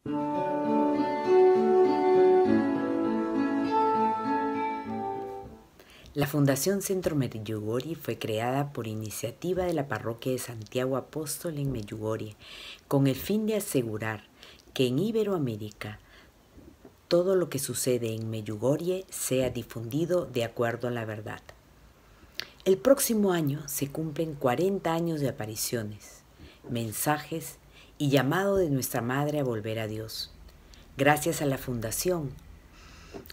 La Fundación Centro Medjugorje fue creada por iniciativa de la Parroquia de Santiago Apóstol en Medjugorje, con el fin de asegurar que en Iberoamérica todo lo que sucede en Medjugorje sea difundido de acuerdo a la verdad. El próximo año se cumplen 40 años de apariciones, mensajes y llamado de nuestra Madre a volver a Dios. Gracias a la Fundación,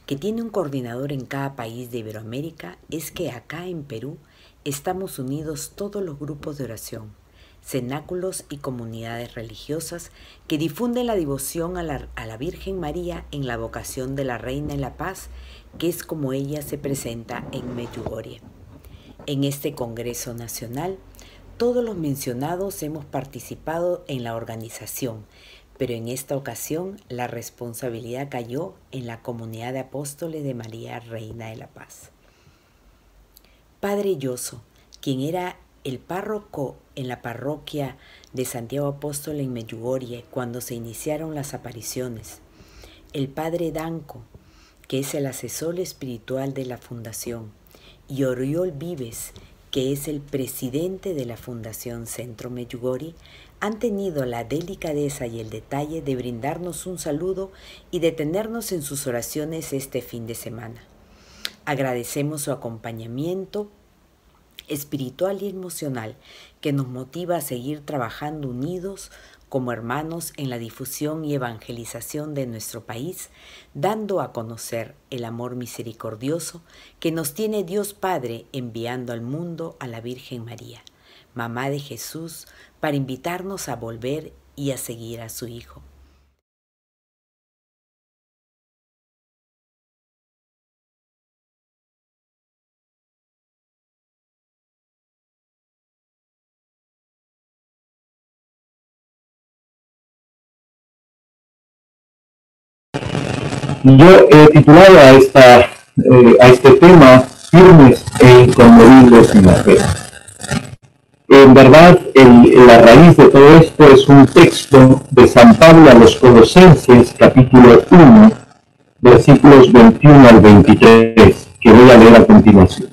que tiene un coordinador en cada país de Iberoamérica, es que acá en Perú estamos unidos todos los grupos de oración, cenáculos y comunidades religiosas que difunden la devoción a la Virgen María en la vocación de la Reina de la Paz, que es como ella se presenta en Medjugorje. En este Congreso Nacional, todos los mencionados hemos participado en la organización, pero en esta ocasión la responsabilidad cayó en la comunidad de apóstoles de María, Reina de la Paz. Padre Yoso, quien era el párroco en la parroquia de Santiago Apóstol en Medjugorje cuando se iniciaron las apariciones, el Padre Danco, que es el asesor espiritual de la Fundación, y Oriol Vives, que es el presidente de la Fundación Centro Medjugorje, han tenido la delicadeza y el detalle de brindarnos un saludo y de tenernos en sus oraciones este fin de semana. Agradecemos su acompañamiento espiritual y emocional que nos motiva a seguir trabajando unidos como hermanos en la difusión y evangelización de nuestro país, dando a conocer el amor misericordioso que nos tiene Dios Padre enviando al mundo a la Virgen María, Mamá de Jesús, para invitarnos a volver y a seguir a su Hijo. Yo he titulado a este tema Firmes e inconmovibles en la fe. En verdad, la raíz de todo esto es un texto de San Pablo a los Colosenses, capítulo 1, versículos 21 al 23, que voy a leer a continuación.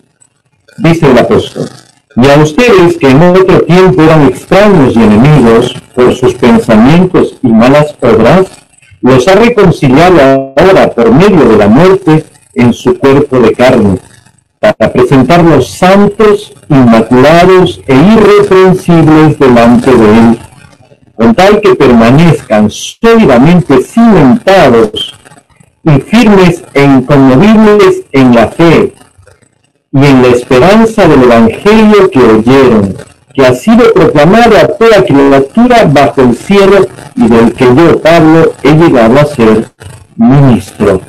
Dice el apóstol: y a ustedes que en otro tiempo eran extraños y enemigos por sus pensamientos y malas obras, los ha reconciliado ahora por medio de la muerte en su cuerpo de carne, para presentarlos santos, inmaculados e irreprensibles delante de Él, con tal que permanezcan sólidamente cimentados y firmes e inconmovibles en la fe y en la esperanza del Evangelio que oyeron, que ha sido proclamado a toda criatura bajo el cielo y del que yo, Pablo, he llegado a ser ministro.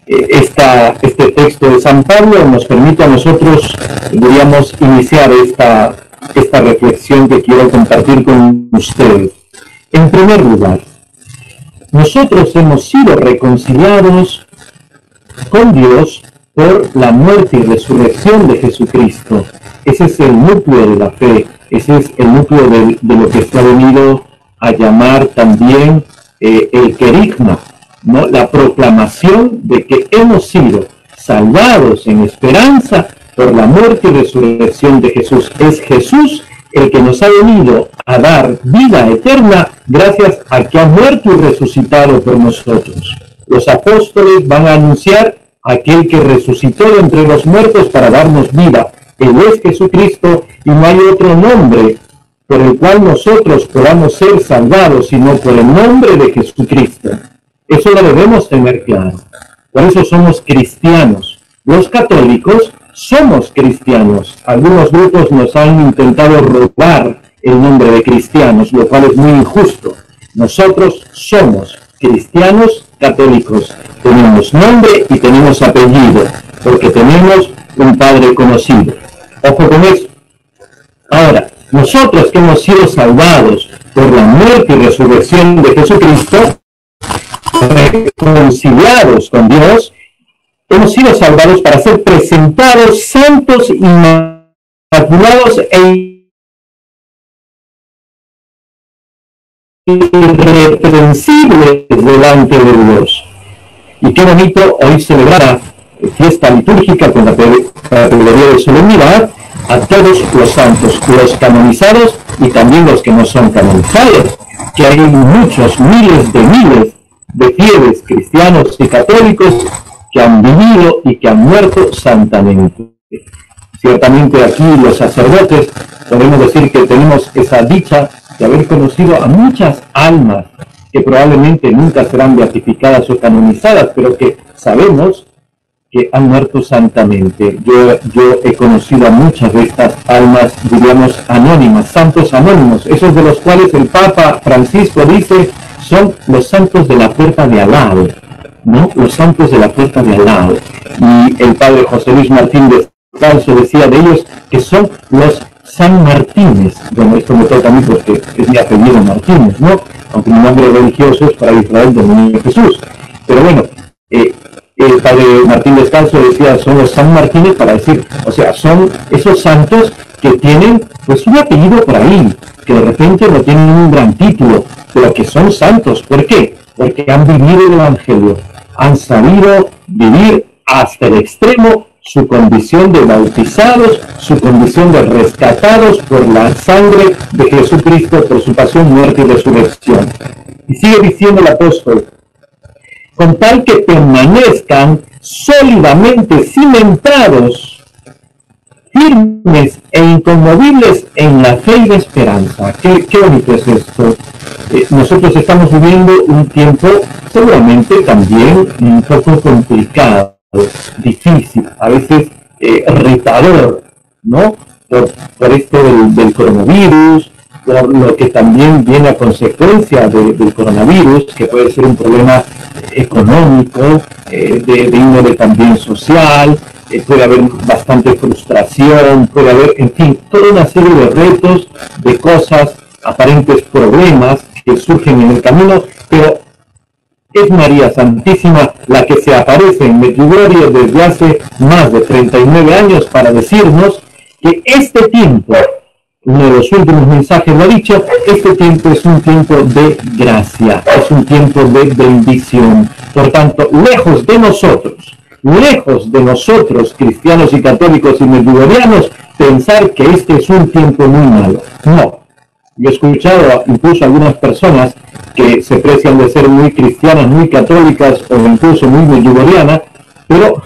Este texto de San Pablo nos permite a nosotros, diríamos, iniciar esta reflexión que quiero compartir con ustedes. En primer lugar, nosotros hemos sido reconciliados con Dios por la muerte y resurrección de Jesucristo. Ese es el núcleo de la fe, ese es el núcleo de lo que se ha venido a llamar también el querigma, ¿no? La proclamación de que hemos sido salvados en esperanza por la muerte y resurrección de Jesús. Es Jesús el que nos ha venido a dar vida eterna gracias a que ha muerto y resucitado por nosotros. Los apóstoles van a anunciar a aquel que resucitó de entre los muertos para darnos vida. Él es Jesucristo y no hay otro nombre por el cual nosotros podamos ser salvados sino por el nombre de Jesucristo. Eso lo debemos tener claro. Por eso somos cristianos. Los católicos somos cristianos. Algunos grupos nos han intentado robar el nombre de cristianos, lo cual es muy injusto. Nosotros somos cristianos católicos. Tenemos nombre y tenemos apellido, porque tenemos un Padre conocido. Ojo con eso. Ahora, nosotros que hemos sido salvados por la muerte y resurrección de Jesucristo, reconciliados con Dios, hemos sido salvados para ser presentados santos, inmaculados e irreprensibles delante de Dios. Y qué bonito hoy celebrar fiesta litúrgica con la categoría de solemnidad a todos los santos, los canonizados y también los que no son canonizados, que hay muchos, miles de fieles cristianos y católicos que han vivido y que han muerto santamente. Ciertamente aquí los sacerdotes podemos decir que tenemos esa dicha de haber conocido a muchas almas que probablemente nunca serán beatificadas o canonizadas, pero que sabemos que han muerto santamente. Yo he conocido a muchas de estas almas, diríamos, anónimas, santos anónimos, esos de los cuales el Papa Francisco dice son los santos de la puerta de al lado, ¿no? Los santos de la puerta de al lado. Y el padre José Luis Martín Descalzo decía de ellos que son los San Martínez. Bueno, esto me toca a mí porque es mi apellido Martínez, ¿no? Aunque mi nombre religioso es para Israel del Niño Jesús. Pero bueno, el padre Martín Descalzo decía, son los San Martínez para decir, o sea, son esos santos que tienen pues un apellido por ahí, que de repente no tienen un gran título, pero que son santos. ¿Por qué? Porque han vivido el Evangelio, han sabido vivir hasta el extremo su condición de bautizados, su condición de rescatados por la sangre de Jesucristo, por su pasión, muerte y resurrección. Y sigue diciendo el apóstol, con tal que permanezcan sólidamente cimentados, firmes e inconmovibles en la fe y la esperanza. Qué bonito es esto. Nosotros estamos viviendo un tiempo seguramente también un poco complicado, difícil, a veces retador, ¿no? Por esto del coronavirus, por lo que también viene a consecuencia del coronavirus, que puede ser un problema económico, de índole también social, puede haber bastante frustración, puede haber, en fin, toda una serie de retos, de cosas, aparentes problemas que surgen en el camino, pero es María Santísima la que se aparece en Medjugorje desde hace más de 39 años para decirnos que este tiempo, uno de los últimos mensajes lo ha dicho, este tiempo es un tiempo de gracia, es un tiempo de bendición. Por tanto, lejos de nosotros, cristianos y católicos y medjugorrianos, pensar que este es un tiempo muy malo. No. Yo he escuchado incluso algunas personas que se precian de ser muy cristianas, muy católicas o incluso muy medjugorrianas, pero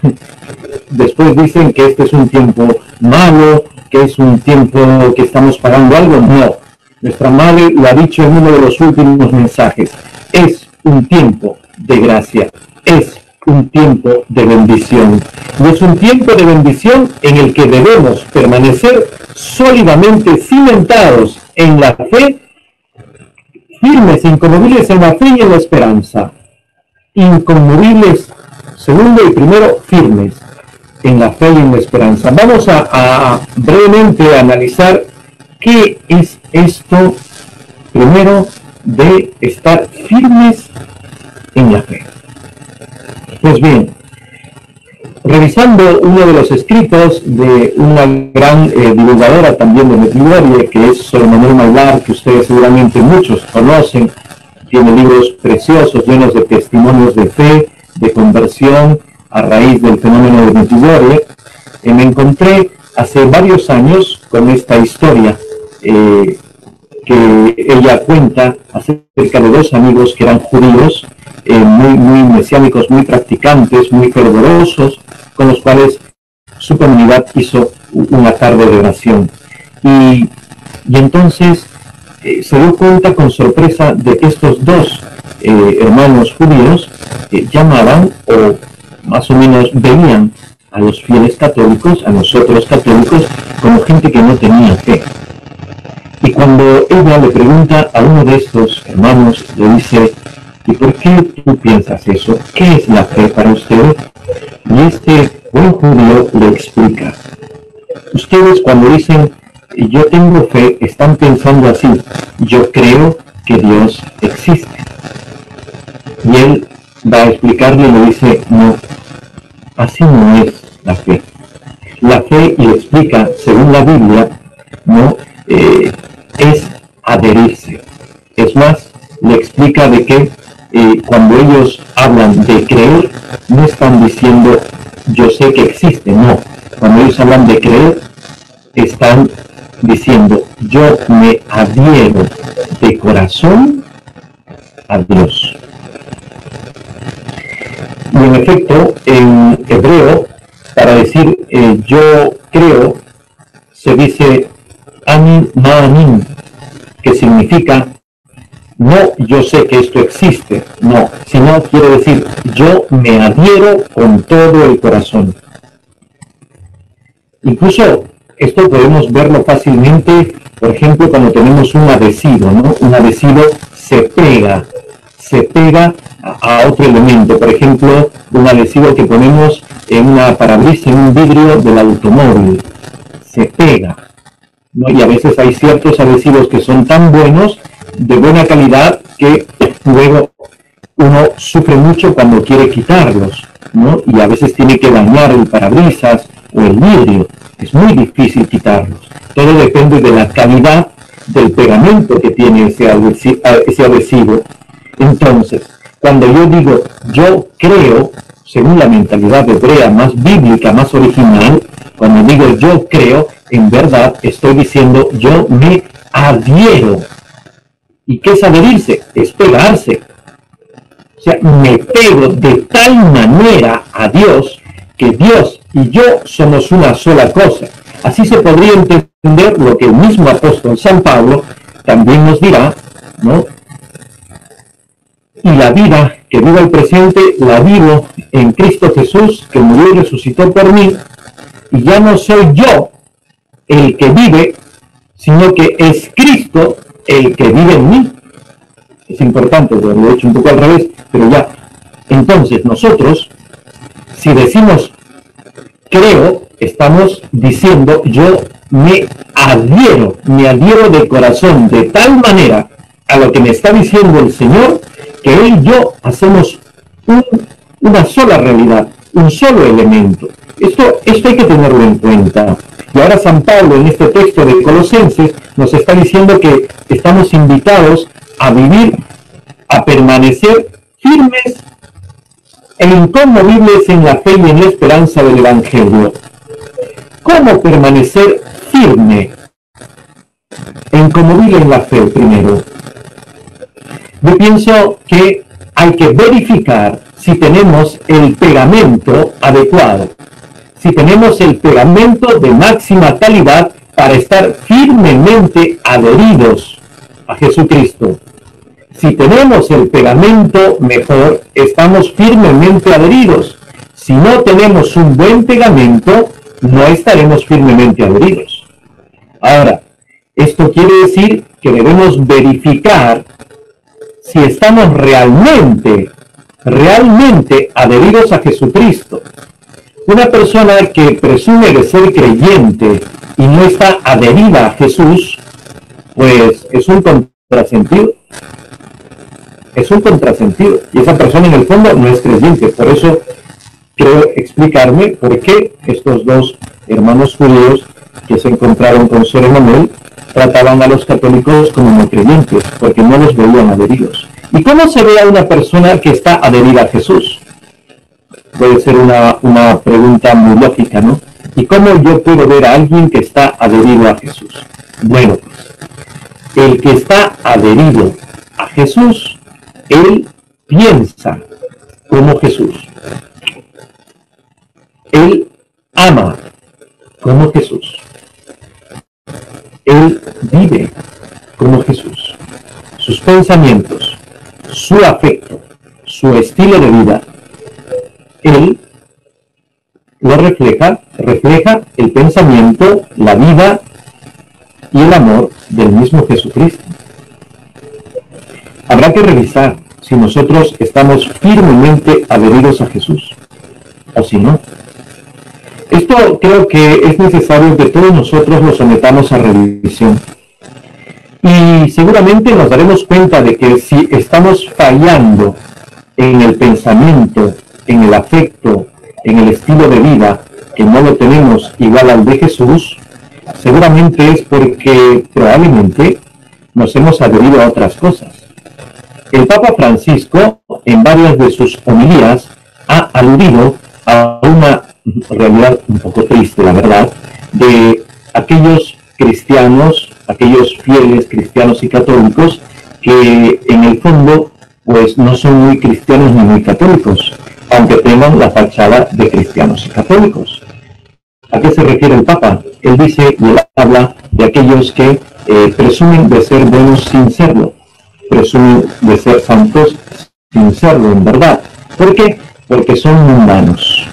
después dicen que este es un tiempo malo, que es un tiempo que estamos pagando algo. No. Nuestra madre lo ha dicho en uno de los últimos mensajes. Es un tiempo de gracia. Es un tiempo de bendición. Y es un tiempo de bendición en el que debemos permanecer sólidamente cimentados en la fe, firmes e inconmovibles en la fe y en la esperanza. Inconmovibles, segundo y primero, firmes en la fe y en la esperanza. Vamos a brevemente analizar qué es esto, primero, de estar firmes en la fe. Pues bien, revisando uno de los escritos de una gran divulgadora también de Medjugorje, que es Sor Manuel Mailar, que ustedes seguramente muchos conocen, tiene libros preciosos llenos de testimonios de fe, de conversión a raíz del fenómeno de Medjugorje. Me encontré hace varios años con esta historia que ella cuenta acerca de dos amigos que eran judíos, muy mesiánicos, muy practicantes, muy fervorosos, con los cuales su comunidad hizo una tarde de oración. Y entonces se dio cuenta con sorpresa de que estos dos hermanos judíos llamaban, o más o menos veían a los fieles católicos, a nosotros católicos, como gente que no tenía fe. Y cuando ella le pregunta a uno de estos hermanos, le dice, ¿y por qué tú piensas eso? ¿Qué es la fe para ustedes? Y este buen judío le explica. Ustedes cuando dicen, yo tengo fe, están pensando así, yo creo que Dios existe. Y él va a explicarle y le dice, no, así no es la fe. La fe, y explica, según la Biblia, no es adherirse. Es más, explica de que cuando ellos hablan de creer, no están diciendo yo sé que existe, no. Cuando ellos hablan de creer, están diciendo yo me adhiero de corazón a Dios. Y en efecto, en hebreo, para decir yo creo, se dice amin ma'amin, que significa no yo sé que esto existe, no, sino quiere decir yo me adhiero con todo el corazón. Incluso esto podemos verlo fácilmente, por ejemplo, cuando tenemos un adhesivo, ¿no? Un adhesivo se pega a otro elemento. Por ejemplo, un adhesivo que ponemos en una parabrisas, en un vidrio del automóvil, se pega, ¿no? Y a veces hay ciertos adhesivos que son tan buenos, de buena calidad, que luego uno sufre mucho cuando quiere quitarlos, ¿no? Y a veces tiene que dañar el parabrisas o el vidrio. Es muy difícil quitarlos. Todo depende de la calidad del pegamento que tiene ese adhesivo. Entonces, cuando yo digo yo creo, según la mentalidad hebrea más bíblica, más original, cuando digo yo creo, en verdad estoy diciendo yo me adhiero. ¿Y qué es adherirse? Es pegarse. O sea, me pego de tal manera a Dios que Dios y yo somos una sola cosa. Así se podría entender lo que el mismo apóstol San Pablo también nos dirá, ¿no? Y la vida que vivo el presente, la vivo en Cristo Jesús, que murió y resucitó por mí, y ya no soy yo el que vive, sino que es Cristo el que vive en mí. Es importante, lo he hecho un poco al revés, pero ya. Entonces, nosotros, si decimos creo, estamos diciendo yo me adhiero de corazón, de tal manera a lo que me está diciendo el Señor, que Él y yo hacemos una sola realidad, un solo elemento. Esto hay que tenerlo en cuenta. Y ahora San Pablo, en este texto de Colosenses, nos está diciendo que estamos invitados a vivir, a permanecer firmes e inconmovibles en la fe y en la esperanza del Evangelio. ¿Cómo permanecer firme e inconmovible en la fe primero? Yo pienso que hay que verificar si tenemos el pegamento adecuado, si tenemos el pegamento de máxima calidad para estar firmemente adheridos a Jesucristo. Si tenemos el pegamento mejor, estamos firmemente adheridos. Si no tenemos un buen pegamento, no estaremos firmemente adheridos. Ahora, esto quiere decir que debemos verificar si estamos realmente adheridos a Jesucristo. Una persona que presume de ser creyente y no está adherida a Jesús, pues es un contrasentido. Es un contrasentido. Y esa persona en el fondo no es creyente. Por eso quiero explicarme por qué estos dos hermanos judíos que se encontraron con Sor Emanuel trataban a los católicos como no creyentes, porque no los veían adheridos. ¿Y cómo se ve a una persona que está adherida a Jesús? Puede ser una pregunta muy lógica, ¿no? ¿Y cómo yo puedo ver a alguien que está adherido a Jesús? Bueno, pues, el que está adherido a Jesús, él piensa como Jesús. Él ama como Jesús. Él vive como Jesús. Sus pensamientos, su afecto, su estilo de vida, él lo refleja el pensamiento, la vida y el amor del mismo Jesucristo. Habrá que revisar si nosotros estamos firmemente adheridos a Jesús o si no. Esto creo que es necesario que todos nosotros lo sometamos a revisión. Y seguramente nos daremos cuenta de que si estamos fallando en el pensamiento, en el afecto, en el estilo de vida, que no lo tenemos igual al de Jesús, seguramente es porque probablemente nos hemos adherido a otras cosas. el Papa Francisco, en varias de sus homilías, ha aludido a una realidad un poco triste, la verdad, de aquellos cristianos, aquellos fieles cristianos y católicos que en el fondo pues no son muy cristianos ni muy católicos, aunque tengan la fachada de cristianos y católicos. ¿A qué se refiere el Papa? Él dice y él habla de aquellos que presumen de ser buenos sin serlo, presumen de ser santos sin serlo, en verdad. ¿Por qué? Porque son mundanos.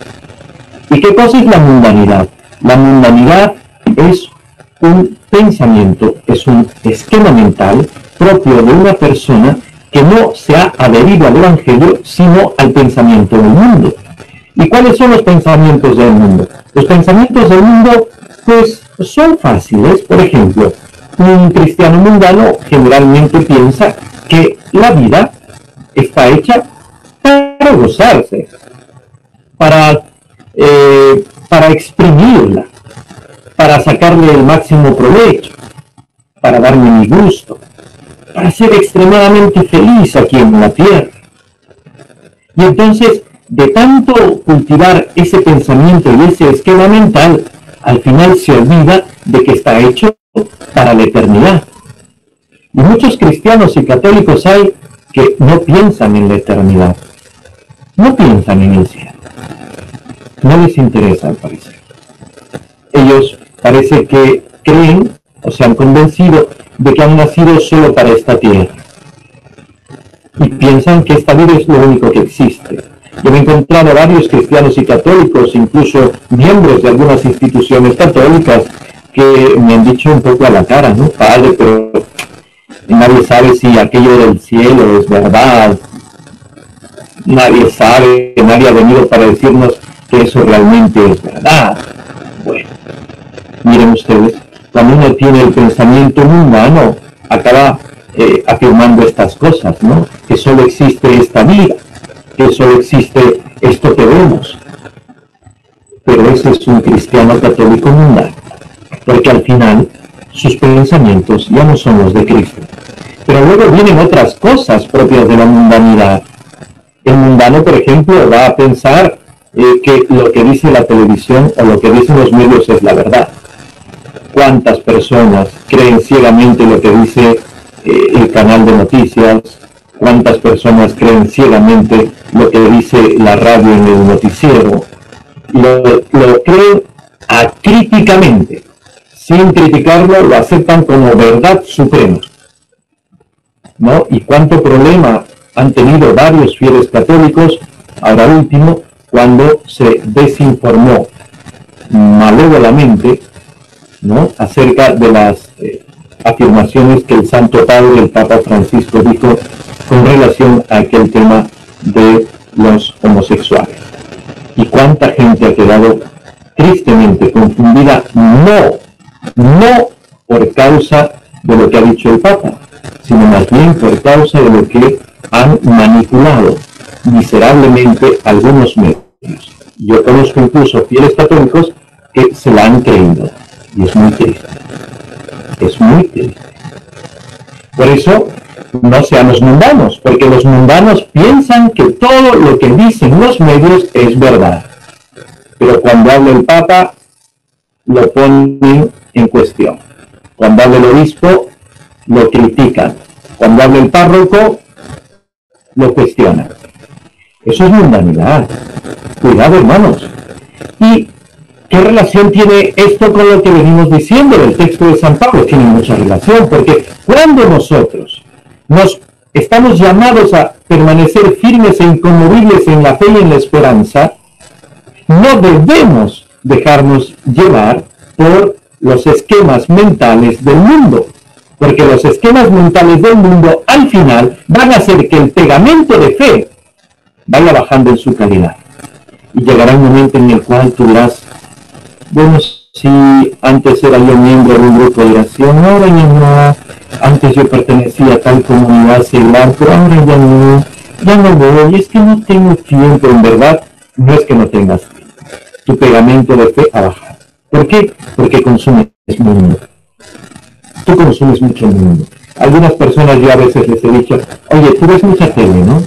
¿Y qué cosa es la mundanidad? La mundanidad es un pensamiento, es un esquema mental propio de una persona que no se ha adherido al Evangelio, sino al pensamiento del mundo. ¿Y cuáles son los pensamientos del mundo? Los pensamientos del mundo, pues, son fáciles. Por ejemplo, un cristiano mundano generalmente piensa que la vida está hecha para gozarse, para exprimirla, para sacarle el máximo provecho, para darme mi gusto, para ser extremadamente feliz aquí en la tierra. Y entonces, de tanto cultivar ese pensamiento y ese esquema mental, al final se olvida de que está hecho para la eternidad. Y muchos cristianos y católicos hay que no piensan en la eternidad, no piensan en el cielo, no les interesa al parecer. Ellos parece que creen o se han convencido de que han nacido solo para esta tierra y piensan que esta vida es lo único que existe. Yo me he encontrado varios cristianos y católicos, incluso miembros de algunas instituciones católicas, que me han dicho un poco a la cara, ¿no? Padre, pero nadie sabe si aquello del cielo es verdad. Nadie sabe, nadie ha venido para decirnos que eso realmente es verdad. Bueno, miren ustedes, cuando uno tiene el pensamiento mundano, acaba afirmando estas cosas, ¿no? Que solo existe esta vida, que solo existe esto que vemos. Pero ese es un cristiano católico mundano, porque al final sus pensamientos ya no son los de Cristo. Pero luego vienen otras cosas propias de la mundanidad. El mundano, por ejemplo, va a pensar que lo que dice la televisión o lo que dicen los medios es la verdad. ¿Cuántas personas creen ciegamente lo que dice el canal de noticias? ¿Cuántas personas creen ciegamente lo que dice la radio en el noticiero? Lo creen acríticamente. Sin criticarlo, lo aceptan como verdad suprema, ¿no? Y cuánto problema han tenido varios fieles católicos, ahora último, cuando se desinformó malévolamente, ¿no?, acerca de las afirmaciones que el Santo Padre, el Papa Francisco, dijo con relación a aquel tema de los homosexuales. Y cuánta gente ha quedado tristemente confundida, no por causa de lo que ha dicho el Papa, sino más bien por causa de lo que han manipulado miserablemente algunos medios. Yo conozco incluso fieles católicos que se la han creído, y es muy triste. Es muy triste. Por eso, no seamos mundanos, porque los mundanos piensan que todo lo que dicen los medios es verdad. Pero cuando habla el Papa, lo ponen en cuestión. Cuando habla el obispo, lo critican. Cuando habla el párroco, lo cuestionan. Eso es mundanidad. Cuidado, hermanos. ¿Y qué relación tiene esto con lo que venimos diciendo del texto de San Pablo? Tiene mucha relación, porque cuando nosotros nos estamos llamados a permanecer firmes e inconmovibles en la fe y en la esperanza, no debemos dejarnos llevar por los esquemas mentales del mundo, porque los esquemas mentales del mundo al final van a hacer que el pegamento de fe vaya bajando en su calidad. Y llegará un momento en el cual tú dirás, bueno, si antes era yo miembro de un grupo de oración, ahora ya no, antes yo pertenecía a tal comunidad secular, pero ahora ya no voy, es que no tengo tiempo. En verdad, no es que no tengas tiempo, tu pegamento de fe ha bajado. ¿Por qué? Porque consumes mundo. Tú consumes mucho mundo. Algunas personas yo a veces les he dicho, oye, tú ves mucha tele, ¿no?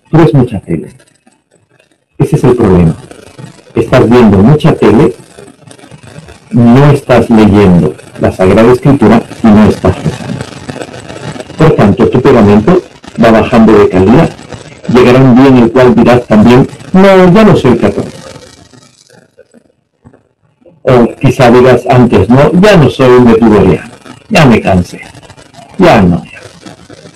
Tú ves mucha tele. Ese es el problema. Estás viendo mucha tele, no estás leyendo la Sagrada Escritura y no estás rezando. Por tanto, tu pegamento va bajando de calidad. Llegará un día en el cual dirás también, no, ya no soy católico. O quizá digas antes, no, ya no soy metodoriano, ya me cansé, ya no,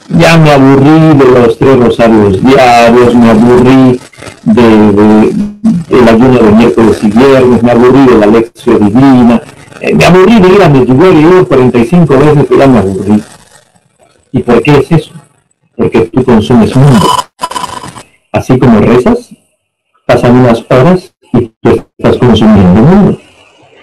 ya me aburrí de los 3 rosarios diarios, me aburrí del ayuno de miércoles y viernes, me aburrí de la lección divina, me aburrí de ir a Medjugorje, y 45 veces que ya me aburrí. ¿Y por qué es eso? Porque tú consumes mundo. Así como rezas, pasan unas horas y tú estás consumiendo mundo.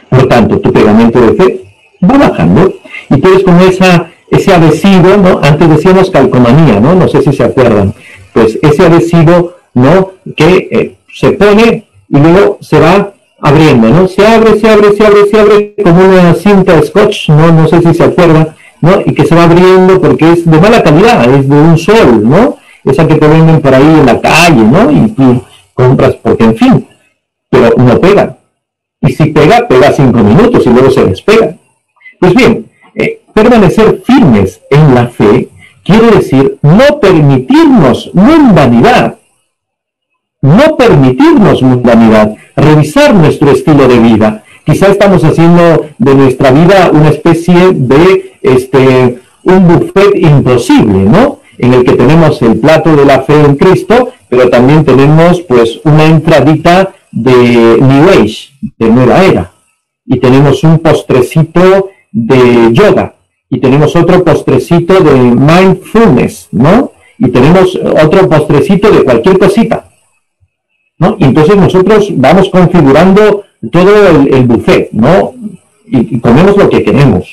Por tanto, tu pegamento de fe va bajando y tú eres como ese adhesivo, ¿no? Antes decíamos calcomanía, ¿no? No sé si se acuerdan. Pues ese adhesivo, ¿no? Que se pone y luego se va abriendo, ¿no? Se abre como una cinta scotch, ¿no? No sé si se acuerdan, ¿no? Y que se va abriendo porque es de mala calidad, es de un sol, ¿no? Esa que te venden por ahí en la calle, ¿no? Y tú compras porque, en fin, pero no pega. Y si pega, pega 5 minutos y luego se despega. Pues bien, permanecer firmes en la fe quiere decir no permitirnos mundanidad. No permitirnos mundanidad. Revisar nuestro estilo de vida. Quizá estamos haciendo de nuestra vida una especie de un buffet imposible, ¿no? En el que tenemos el plato de la fe en Cristo, pero también tenemos pues una entradita de New Age, de Nueva Era, y tenemos un postrecito de yoga, y tenemos otro postrecito de mindfulness, ¿no? Y tenemos otro postrecito de cualquier cosita, ¿no? Y entonces nosotros vamos configurando todo el buffet, ¿no? Y comemos lo que queremos,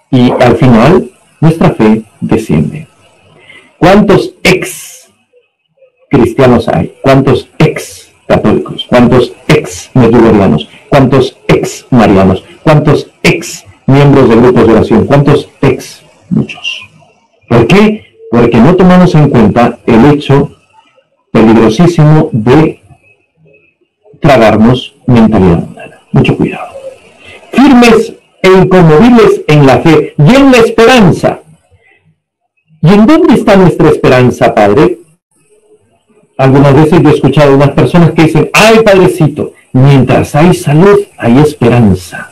y al final nuestra fe desciende. ¿Cuántos ex cristianos hay? ¿Cuántos ex católicos? ¿Cuántos ex medjugorrianos? ¿Cuántos ex marianos? ¿Cuántos ex miembros de grupos de oración? ¿Cuántos ex? Muchos. ¿Por qué? Porque no tomamos en cuenta el hecho peligrosísimo de tragarnos mentalidad humana. Mucho cuidado. Firmes e inconmovibles en la fe y en la esperanza. ¿Y en dónde está nuestra esperanza, Padre? Algunas veces yo he escuchado a unas personas que dicen, ¡ay, Padrecito! Mientras hay salud, hay esperanza.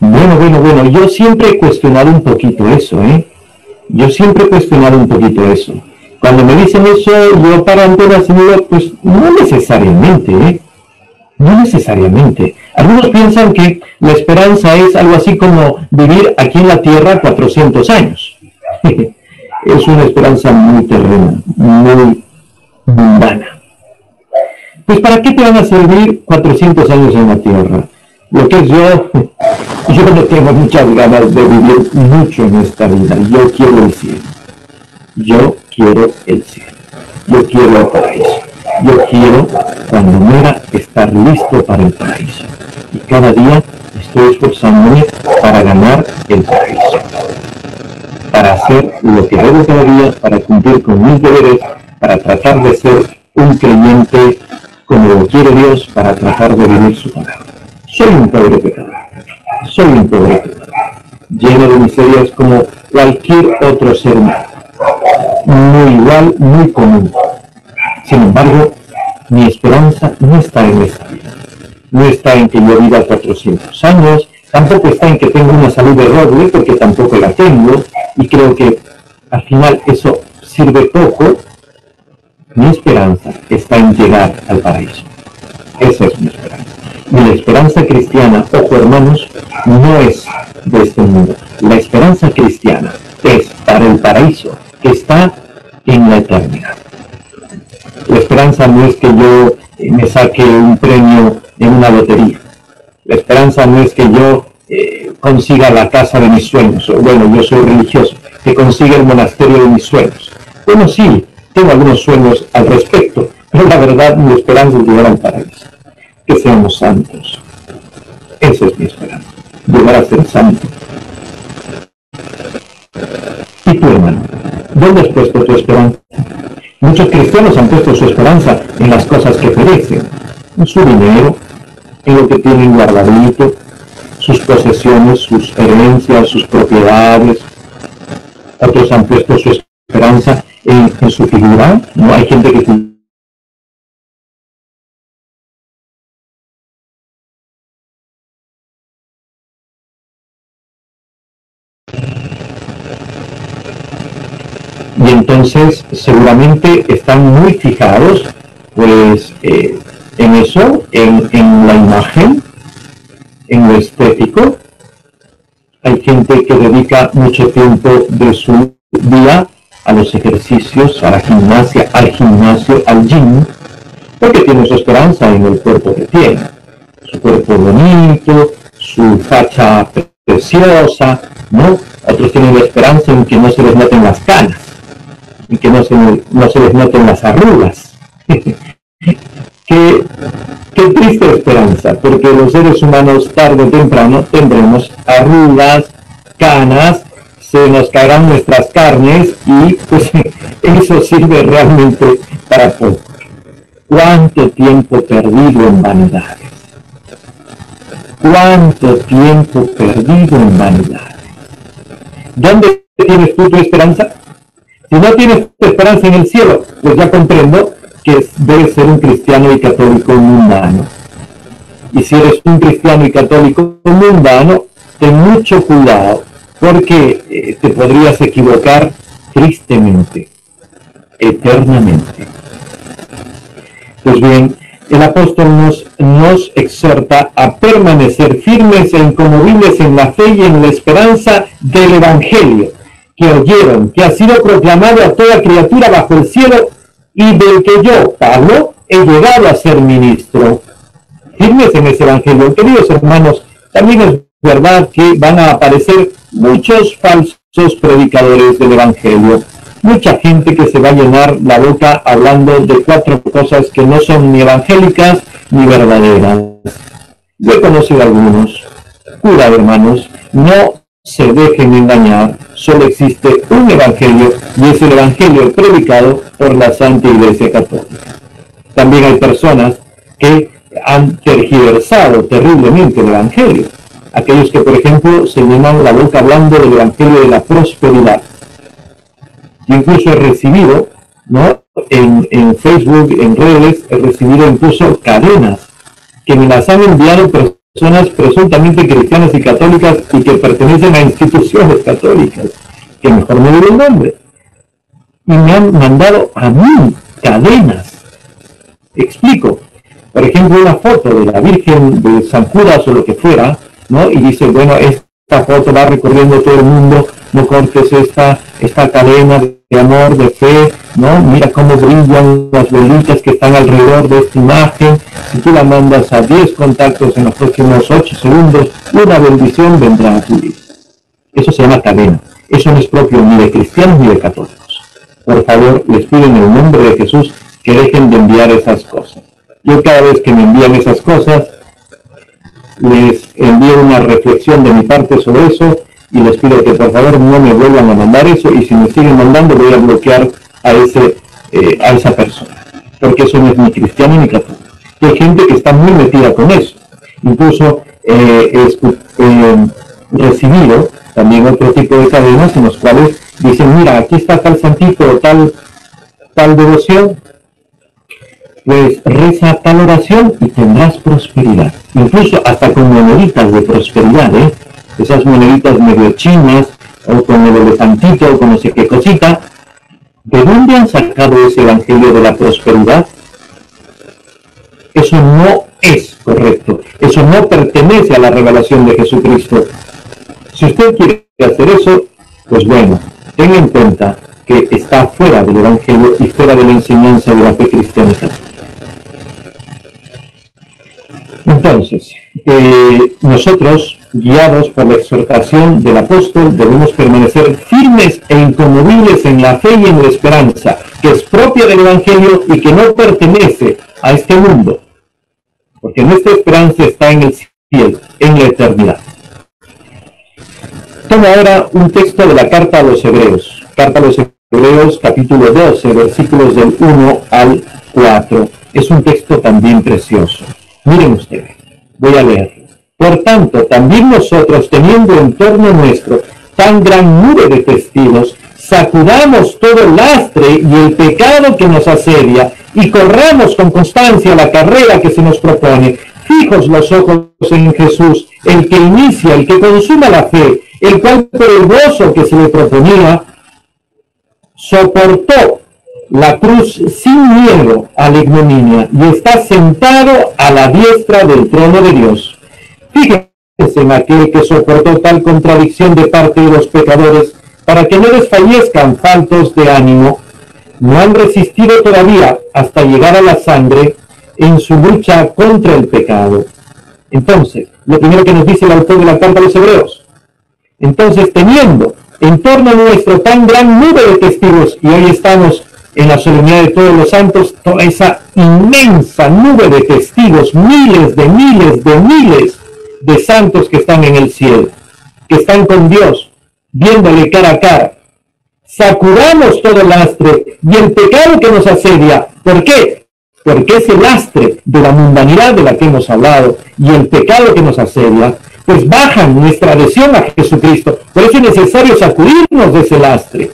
Bueno, yo siempre he cuestionado un poquito eso, Yo siempre he cuestionado un poquito eso. Cuando me dicen eso, yo para antenas y digo, pues no necesariamente, No necesariamente. Algunos piensan que la esperanza es algo así como vivir aquí en la Tierra 400 años. Es una esperanza muy terrena, muy mundana. Pues ¿para qué te van a servir 400 años en la Tierra? Lo que es yo no tengo muchas ganas de vivir mucho en esta vida. Yo quiero el cielo. Yo quiero el cielo. Yo quiero el paraíso. Yo quiero, cuando muera, estar listo para el paraíso. Y cada día estoy esforzándome para ganar el paraíso. Para hacer lo que debo cada día, para cumplir con mis deberes, para tratar de ser un creyente como lo quiere Dios, para tratar de vivir su palabra. Soy un pobre pecador. Soy un pobre pecador. Lleno de miserias como cualquier otro ser humano. Muy igual, muy común. Sin embargo, mi esperanza no está en esta vida. No está en que yo viva 400 años, tampoco está en que tenga una salud de roble, porque tampoco la tengo, y creo que al final eso sirve poco. Mi esperanza está en llegar al paraíso. Esa es mi esperanza. Y la esperanza cristiana, ojo hermanos, no es de este mundo. La esperanza cristiana es para el paraíso, que está en la eternidad. La esperanza no es que yo me saque un premio en una lotería. La esperanza no es que yo consiga la casa de mis sueños. O bueno, yo soy religioso, que consiga el monasterio de mis sueños. Bueno, sí, tengo algunos sueños al respecto, pero la verdad mi esperanza es llegar al paraíso. Que seamos santos. Esa es mi esperanza. Llegar a ser santo. ¿Y tú, hermano? ¿Dónde has puesto tu esperanza? Muchos cristianos han puesto su esperanza en las cosas que perecen, en su dinero, en lo que tienen guardadito, sus posesiones, sus herencias, sus propiedades. Otros han puesto su esperanza en su figura. No hay gente que... Y entonces seguramente están muy fijados pues en eso, en la imagen, en lo estético. Hay gente que dedica mucho tiempo de su día a los ejercicios, a la gimnasia, al gimnasio, al gym, porque tiene su esperanza en el cuerpo que tiene. Su cuerpo bonito, su facha preciosa, ¿no? Otros tienen la esperanza en que no se les noten las canas, en que no se les noten las arrugas. Qué triste esperanza, porque los seres humanos tarde o temprano tendremos arrugas, canas, se nos caerán nuestras carnes y pues eso sirve realmente para poco. ¿Cuánto tiempo perdido en vanidades? ¿Cuánto tiempo perdido en vanidades? ¿Dónde tienes tú tu esperanza? Si no tienes tu esperanza en el cielo, pues ya comprendo que debes ser un cristiano y católico mundano. Y si eres un cristiano y católico mundano, ten mucho cuidado, porque te podrías equivocar tristemente, eternamente. Pues bien, el apóstol nos exhorta a permanecer firmes e inconmovibles en la fe y en la esperanza del Evangelio que oyeron, que ha sido proclamado a toda criatura bajo el cielo y del que yo, Pablo, he llegado a ser ministro. Firmes en ese Evangelio. Queridos hermanos, también es verdad que van a aparecer muchos falsos predicadores del Evangelio. Mucha gente que se va a llenar la boca hablando de 4 cosas que no son ni evangélicas ni verdaderas. Yo he conocido a algunos. Cuidado, hermanos, no se dejen engañar. Solo existe un evangelio y es el evangelio predicado por la Santa Iglesia Católica. También hay personas que han tergiversado terriblemente el evangelio. Aquellos que, por ejemplo, se llenan la boca hablando del evangelio de la prosperidad. Yo incluso he recibido, ¿no?, en Facebook, en redes, he recibido incluso cadenas que me las han enviado personas presuntamente cristianas y católicas y que pertenecen a instituciones católicas, que mejor no digo el nombre. Y me han mandado a mí cadenas. Explico. Por ejemplo, una foto de la Virgen de San Judas o lo que fuera, ¿no? Y dice, bueno, esta foto va recorriendo todo el mundo, no cortes esta cadena de amor, de fe, ¿no? Mira cómo brillan las velitas que están alrededor de esta imagen. Si tú la mandas a 10 contactos en los próximos 8 segundos, una bendición vendrá a tu vida. Eso se llama cadena. Eso no es propio ni de cristianos ni de católicos. Por favor, les pido en el nombre de Jesús que dejen de enviar esas cosas. Yo cada vez que me envían esas cosas, les envío una reflexión de mi parte sobre eso y les pido que por favor no me vuelvan a mandar eso, y si me siguen mandando voy a bloquear a esa persona, porque eso no es ni cristiano ni católico. Hay gente que está muy metida con eso. Incluso he recibido también otro tipo de cadenas en los cuales dicen, mira, aquí está tal santito o tal devoción, pues reza tal oración y tendrás prosperidad. Incluso hasta con moneditas de prosperidad, esas moneditas medio chinas, o con el elefantito, o con no sé qué cosita. ¿De dónde han sacado ese evangelio de la prosperidad? Eso no es correcto. Eso no pertenece a la revelación de Jesucristo. Si usted quiere hacer eso, pues bueno, tenga en cuenta que está fuera del evangelio y fuera de la enseñanza de la fe cristiana. Entonces, nosotros, guiados por la exhortación del apóstol, debemos permanecer firmes e inconmovibles en la fe y en la esperanza, que es propia del evangelio y que no pertenece a este mundo, porque nuestra esperanza está en el cielo, en la eternidad. Toma ahora un texto de la carta a los Hebreos. Carta a los Hebreos, capítulo 12, versículos del 1 al 4. Es un texto también precioso. Miren ustedes, voy a leerlo. Por tanto, también nosotros, teniendo en torno nuestro tan gran nube de testigos, sacudamos todo el lastre y el pecado que nos asedia, y corramos con constancia la carrera que se nos propone, fijos los ojos en Jesús, el que inicia, el que consuma la fe, el cual por el gozo que se le proponía, soportó la cruz sin miedo a la ignominia, y está sentado a la diestra del trono de Dios. Fíjense en aquel que soportó tal contradicción de parte de los pecadores, para que no desfallezcan faltos de ánimo. No han resistido todavía hasta llegar a la sangre en su lucha contra el pecado. Entonces, lo primero que nos dice el autor de la carta a los Hebreos: entonces, teniendo en torno nuestro tan gran nube de testigos, y hoy estamos en la solemnidad de todos los santos, toda esa inmensa nube de testigos, miles de santos que están en el cielo, que están con Dios, viéndole cara a cara. Sacudamos todo el lastre y el pecado que nos asedia. ¿Por qué? Porque ese lastre de la mundanidad de la que hemos hablado y el pecado que nos asedia, pues bajan nuestra adhesión a Jesucristo. Por eso es necesario sacudirnos de ese lastre.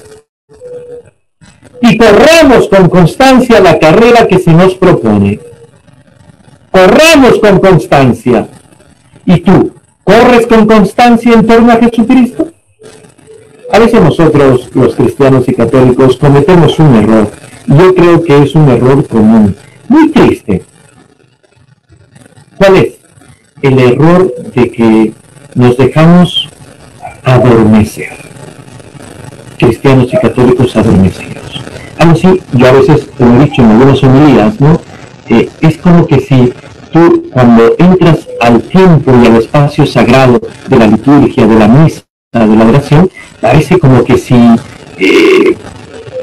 Y corramos con constancia la carrera que se nos propone. Corramos con constancia. ¿Y tú, corres con constancia en torno a Jesucristo? A veces nosotros, los cristianos y católicos, cometemos un error. Y yo creo que es un error común, muy triste. ¿Cuál es? El error de que nos dejamos adormecer. Cristianos y católicos adormecidos. Algo así, yo a veces, como he dicho en algunas homilías, ¿no? Es como que si tú, cuando entras al tiempo y al espacio sagrado de la liturgia, de la misa, de la oración, parece como que si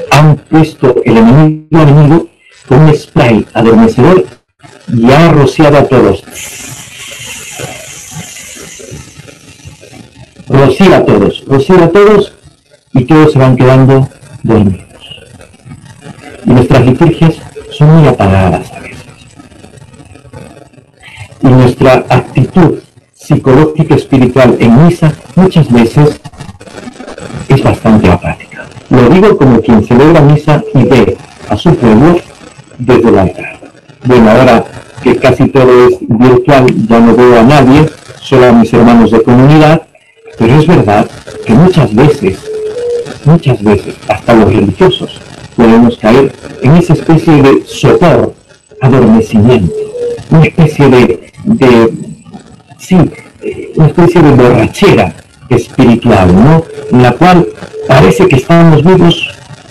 han puesto el enemigo con un spray adormecedor y ha rociado a todos. Rocía a todos y todos se van quedando dormidos. Y nuestras liturgias son muy apagadas a veces. Y nuestra actitud psicológica espiritual en misa muchas veces es bastante apática. Lo digo como quien celebra misa y ve a su pueblo desde el altar. Bueno, ahora que casi todo es virtual, ya no veo a nadie, solo a mis hermanos de comunidad, pero es verdad que muchas veces, hasta los religiosos, podemos caer en esa especie de sopor, adormecimiento, una especie de borrachera espiritual, ¿no? En la cual parece que estamos vivos,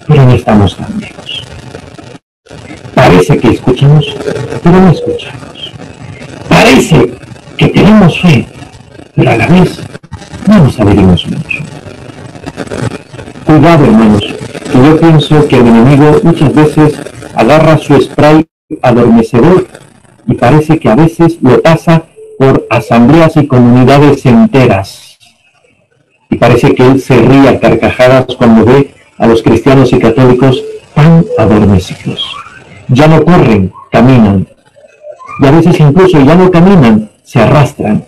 pero no estamos tan vivos. Parece que escuchamos, pero no escuchamos. Parece que tenemos fe, pero a la vez no nos adherimos mucho. Cuidado, hermanos, que yo pienso que el enemigo muchas veces agarra su spray adormecedor y parece que a veces lo pasa por asambleas y comunidades enteras. Y parece que él se ríe a carcajadas cuando ve a los cristianos y católicos tan adormecidos. Ya no corren, caminan. Y a veces incluso ya no caminan, se arrastran.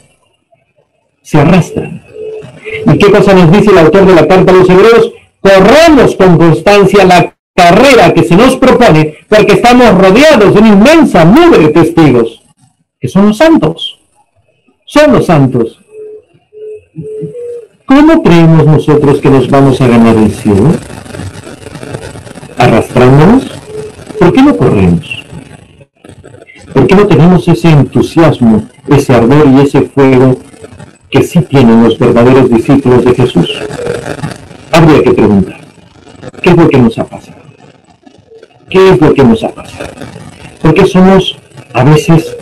¿Y qué cosa nos dice el autor de la carta a los Hebreos? Corramos con constancia la carrera que se nos propone, porque estamos rodeados de una inmensa nube de testigos, que son los santos. Son los santos. ¿Cómo creemos nosotros que nos vamos a ganar el cielo? ¿Arrastrándonos? ¿Por qué no corremos? ¿Por qué no tenemos ese entusiasmo, ese ardor y ese fuego que sí tienen los verdaderos discípulos de Jesús? Habría que preguntar, ¿qué es lo que nos ha pasado? ¿Qué es lo que nos ha pasado? ¿Por qué somos a veces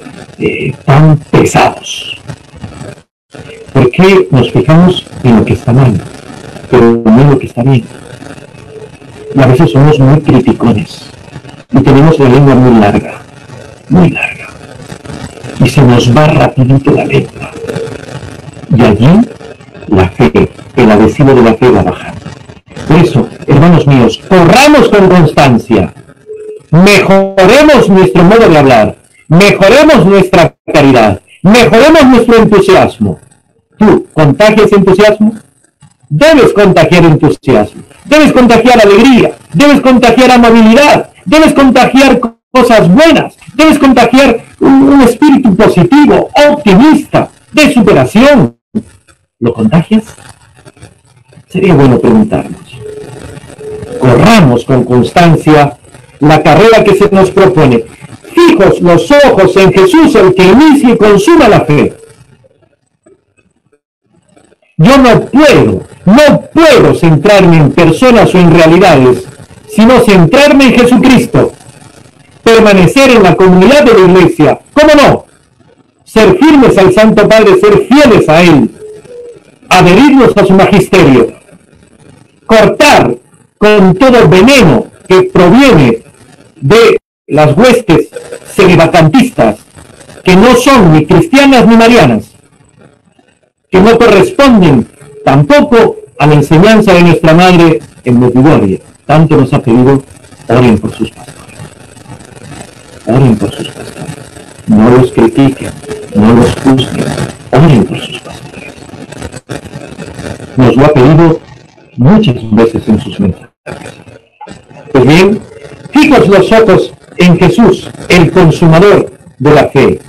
tan pesados? ¿Por qué nos fijamos en lo que está mal, pero no en lo que está bien? Y a veces somos muy criticones y tenemos la lengua muy larga, y se nos va rapidito la lengua. Y allí la fe, el adhesivo de la fe va bajando. Por eso es hermanos míos, corramos con constancia, mejoremos nuestro modo de hablar, mejoremos nuestra caridad, mejoremos nuestro entusiasmo. ¿Tú contagias entusiasmo? Debes contagiar entusiasmo, debes contagiar alegría, debes contagiar amabilidad, debes contagiar cosas buenas, debes contagiar un espíritu positivo, optimista, de superación. ¿Lo contagias? Sería bueno preguntarnos. Corramos con constancia la carrera que se nos propone. Fijos los ojos en Jesús, el que inicia y consuma la fe. Yo no puedo centrarme en personas o en realidades, sino centrarme en Jesucristo. Permanecer en la comunidad de la Iglesia. ¿Cómo no? Ser firmes al Santo Padre, ser fieles a Él. Adherirnos a su magisterio. Cortar con todo veneno que proviene de las huestes celibacantistas, que no son ni cristianas ni marianas, que no corresponden tampoco a la enseñanza de nuestra Madre en Medjugorje. Tanto nos ha pedido, oren por sus pastores. Oren por sus pastores. No los critiquen, no los juzguen, oren por sus pastores. Nos lo ha pedido muchas veces en sus mensajes. Pues bien, fijos los ojos en Jesús, el consumador de la fe,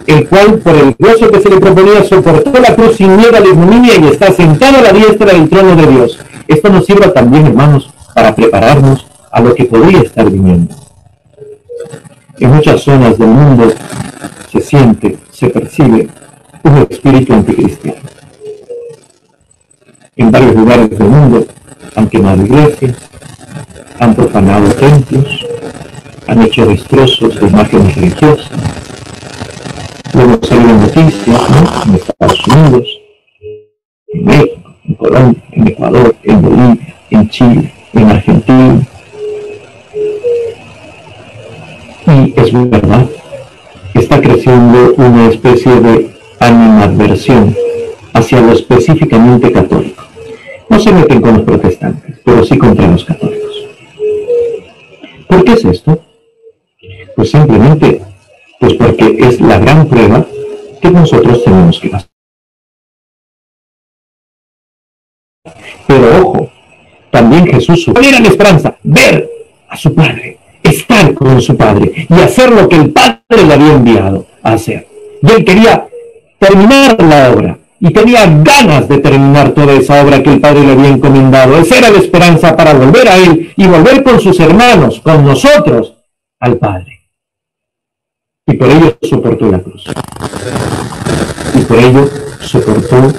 el cual por el gozo que se le proponía soportó la cruz sin miedo a la ignominia y está sentado a la diestra del trono de Dios. Esto nos sirva también, hermanos, para prepararnos a lo que podría estar viniendo. En muchas zonas del mundo se siente, se percibe un espíritu anticristiano. En varios lugares del mundo han quemado iglesias, han profanado templos, han hecho destrozos de imágenes religiosas. Luego salieron noticias, ¿no? En Estados Unidos, en México, en Colombia, en Ecuador, en Bolivia, en Chile, en Argentina. Y es verdad, está creciendo una especie de animadversión hacia lo específicamente católico. No se meten con los protestantes, pero sí contra los católicos. ¿Por qué es esto? Pues simplemente, pues porque es la gran prueba que nosotros tenemos que pasar. Pero ojo, también Jesús supo. ¿Cuál era la esperanza? Ver a su Padre, estar con su Padre y hacer lo que el Padre le había enviado a hacer. Y él quería terminar la obra y tenía ganas de terminar toda esa obra que el Padre le había encomendado. Esa era la esperanza para volver a Él y volver con sus hermanos, con nosotros, al Padre. Y por ello soportó la cruz. Y por ello soportó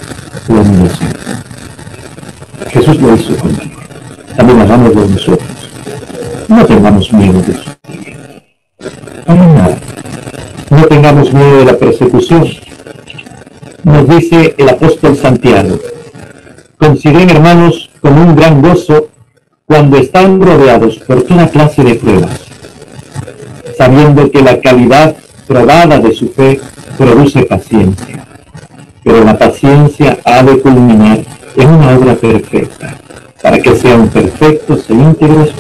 la humillación. Jesús lo hizo con valor. También hagámoslo de nosotros. No tengamos miedo de sufrir. Para nada. No tengamos miedo de la persecución. Nos dice el apóstol Santiago: consideren, hermanos, con un gran gozo cuando están rodeados por toda clase de pruebas, sabiendo que la calidad probada de su fe produce paciencia, pero la paciencia ha de culminar en una obra perfecta, para que sean perfectos e íntegros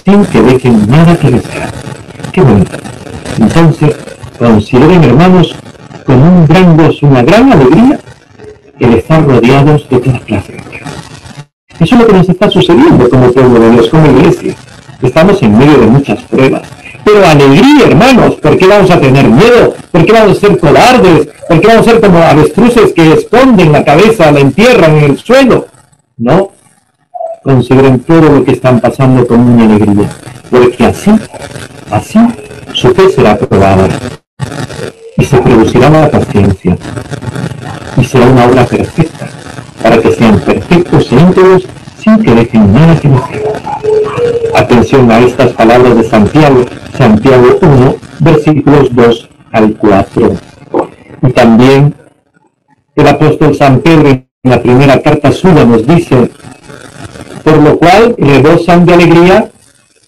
sin que dejen nada que desear. ¡Qué bonito! Entonces, consideren, hermanos, con un gran gozo, una gran alegría, el estar rodeados de toda clase de pruebas. Eso es lo que nos está sucediendo como pueblo de Dios, como iglesia. Estamos en medio de muchas pruebas. Pero alegría, hermanos. ¿Por qué vamos a tener miedo? ¿Por qué vamos a ser cobardes? ¿Por qué vamos a ser como avestruces que esconden la cabeza, la entierran en el suelo? No. Consideren todo lo que están pasando con una alegría. Porque así, su fe será probada. Y se producirá la paciencia, y será una obra perfecta, para que sean perfectos e íntegros sin que dejen nada que desear. Atención a estas palabras de Santiago, Santiago 1, versículos 2 al 4. Y también el apóstol San Pedro en la primera carta suya nos dice: por lo cual rebosan de alegría,